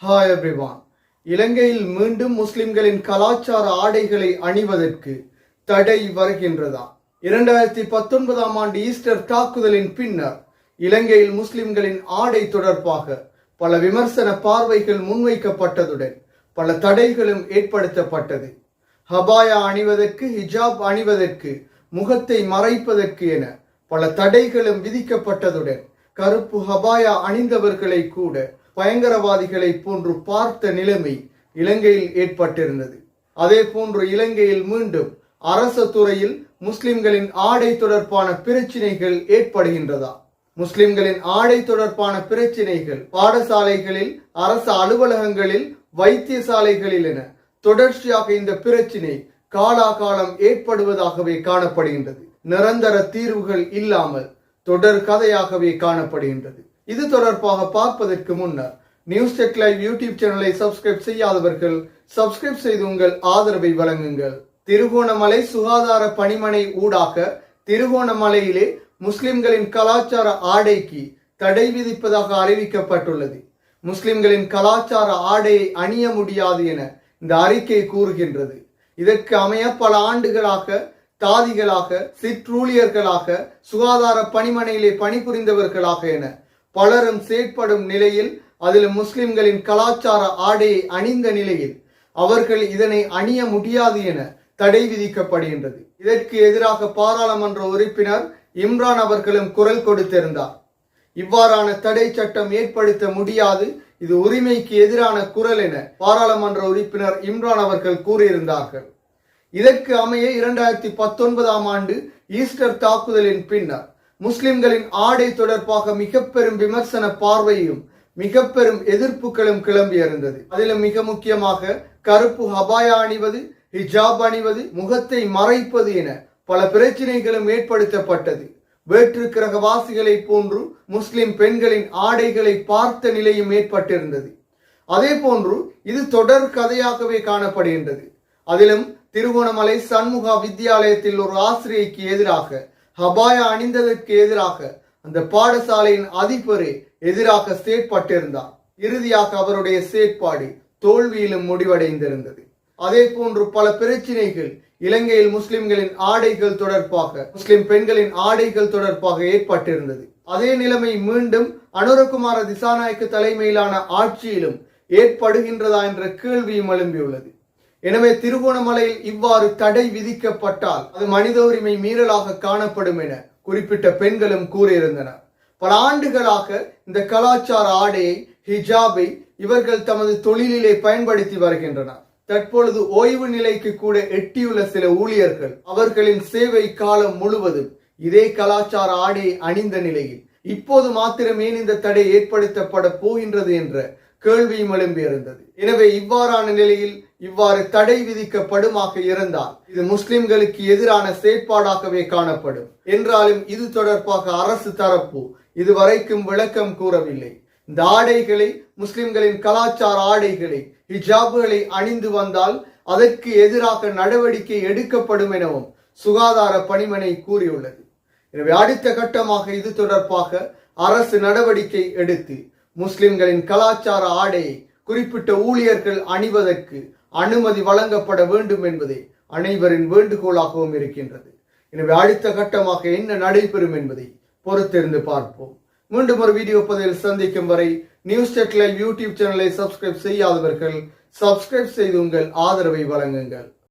Hi everyone. இலங்கையில் மீண்டும் முஸ்லிம்களின் கலாச்சார ஆடைகளை அணிவதற்கு தடை வருகின்றதா? 2019 ஆண்டு ஈஸ்டர் தாக்குதலின் பின்னர் இலங்கையில் முஸ்லிம்களின் ஆடை தொடர்பாக பல விமர்சன பார்வைகள் முன்வைக்கப்பட்டதுடன் பல தடைகளும் ஏற்படுத்தப்பட்டது. ஹபாயா அணிவதற்கு, ஹிஜாப் அணிவதற்கு, முகத்தை மறைப்பதற்கு என பல தடைகளும் விதிக்கப்பட்டதுடன் கருப்பு ஹபாயா அணிந்தவர்களை கூட பயங்கரவாதிகளை போன்று பார்த்த நிலைமை இலங்கையில் ஏற்பட்டிருந்தது. அதே போன்று இலங்கையில் மீண்டும் அரச துறையில் முஸ்லிம்களின் ஆடை தொடர்பான பிரச்சினைகள் ஏற்படுகின்றதா? முஸ்லிம்களின் ஆடை தொடர்பான பிரச்சினைகள் பாடசாலைகளில், அரசு அலுவலகங்களில், வைத்தியசாலைகளில் என தொடர்ச்சியாக இந்த பிரச்சினை காலாகாலம் ஏற்படுவதாகவே காணப்படுகின்றது. நிரந்தர தீர்வுகள் இல்லாமல் தொடர் கதையாகவே காணப்படுகின்றது. இது தொடர்பாக பார்ப்பதற்கு முன்னர் நியூஸ் டெக் லைவ் யூடியூப் சேனலை சப்ஸ்கிரைப் செய்யாதவர்கள் சப்ஸ்கிரைப் செய்து உங்கள் ஆதரவை வழங்குங்கள். திருகோணமலை சுகாதார பணிமனை ஊடாக திருகோணமலையிலே முஸ்லிம்களின் கலாச்சார ஆடைக்கு தடை விதிப்பதாக அறிவிக்கப்பட்டுள்ளது. முஸ்லிம்களின் கலாச்சார ஆடையை அணிய முடியாது என இந்த அறிக்கை கூறுகின்றது. இதற்கு அமைய பல ஆண்டுகளாக தாதிகளாக, சிற்றூழியர்களாக, சுகாதார பணிமனையிலே பணிபுரிந்தவர்களாக என பலரும் செயற்படும் நிலையில், அதில் முஸ்லிம்களின் கலாச்சார ஆடையை அணிந்த நிலையில் அவர்கள் இதனை அணிய முடியாது என தடை விதிக்கப்படுகின்றது. இதற்கு எதிராக பாராளுமன்ற உறுப்பினர் இம்ரான் அவர்களும் குரல் கொடுத்திருந்தார். இவ்வாறான தடை சட்டம் ஏற்படுத்த முடியாது, இது உரிமைக்கு எதிரான குரல் என பாராளுமன்ற உறுப்பினர் இம்ரான் அவர்கள் கூறியிருந்தார்கள். இதற்கு அமைய 2019 ஆண்டு ஈஸ்டர் தாக்குதலின் பின்னர் முஸ்லிம்களின் ஆடை தொடர்பாக மிக பெரும் விமர்சன பார்வையும் மிக பெரும் எதிர்ப்புகளும் கிளம்பியிருந்தது. அதிலும் மிக முக்கியமாக கருப்பு ஹபாயா அணிவது, ஹிஜாப் அணிவது, முகத்தை மறைப்பது என பல பிரச்சனைகளும் ஏற்படுத்தப்பட்டது. வேற்று கிரகவாசிகளை போன்று முஸ்லிம் பெண்களின் ஆடைகளை பார்த்த நிலையும் ஏற்பட்டிருந்தது. அதே போன்று இது தொடர் கதையாகவே காணப்படுகின்றது. அதிலும் திருகோணமலை சண்முகா வித்தியாலயத்தில் ஒரு ஆசிரியைக்கு எதிராக, ஹபாயா அணிந்ததற்கு எதிராக அந்த பாடசாலையின் அதிபரே எதிராக செயற்பட்டிருந்தார். இறுதியாக அவருடைய செயற்பாடு தோல்வியிலும் முடிவடைந்திருந்தது. அதே போன்று பல பிரச்சனைகள் இலங்கையில் முஸ்லிம்களின் ஆடைகள் தொடர்பாக, முஸ்லிம் பெண்களின் ஆடைகள் தொடர்பாக ஏற்பட்டிருந்தது. அதே நிலைமை மீண்டும் அனுரகுமார திசாநாயக்க தலைமையிலான ஆட்சியிலும் ஏற்படுகின்றதா என்ற கேள்வியும் எழும்பியுள்ளது. எனவே திருகோணமலையில் இவ்வாறு தடை விதிக்கப்பட்டால் அது மனித உரிமை மீறலாக காணப்படும் என குறிப்பிட்ட பெண்களும் கூறியிருந்தனர். பல ஆண்டுகளாக இந்த கலாச்சார ஆடையை, ஹிஜாபை இவர்கள் தமது தொழிலிலே பயன்படுத்தி வருகின்றனர். தற்பொழுது ஓய்வு நிலைக்கு கூட எட்டியுள்ள சில ஊழியர்கள் அவர்களின் சேவை காலம் முழுவதும் இதே கலாச்சார ஆடையை அணிந்த நிலையில் இப்போது மாத்திரம் ஏன் இந்த தடை ஏற்படுத்தப்பட போகின்றது என்ற கேள்வியும் எழும்பியிருந்தது. எனவே இவ்வாறான நிலையில் இவ்வாறு தடை விதிக்கப்படுமாக இருந்தால் இது முஸ்லிம்களுக்கு எதிரான செயற்பாடாகவே காணப்படும். என்றாலும் இது தொடர்பாக அரசு தரப்பு இதுவரைக்கும் விளக்கம் கூறவில்லை. இந்த ஆடைகளை, முஸ்லிம்களின் கலாச்சார ஆடைகளை, ஹிஜாபுகளை அணிந்து வந்தால் அதற்கு எதிராக நடவடிக்கை எடுக்கப்படும் எனவும் சுகாதார பணிமனை கூறியுள்ளது. எனவே அடுத்த கட்டமாக இது தொடர்பாக அரசு நடவடிக்கை எடுத்து முஸ்லிம்களின் கலாச்சார ஆடையை குறிப்பிட்ட ஊழியர்கள் அணிவதற்கு அனுமதி வழங்கப்பட வேண்டும் என்பதே அனைவரின் வேண்டுகோளாகவும் இருக்கின்றது. எனவே அடுத்த கட்டமாக என்ன நடைபெறும் என்பதை பொறுத்திருந்து பார்ப்போம். மீண்டும் ஒரு வீடியோ பதிவில் சந்திக்கும் வரை நியூஸ் டெக் லைவ் யூடியூப் சேனலை சப்ஸ்கிரைப் செய்யாதவர்கள் சப்ஸ்கிரைப் செய்து உங்கள் ஆதரவை வழங்குங்கள்.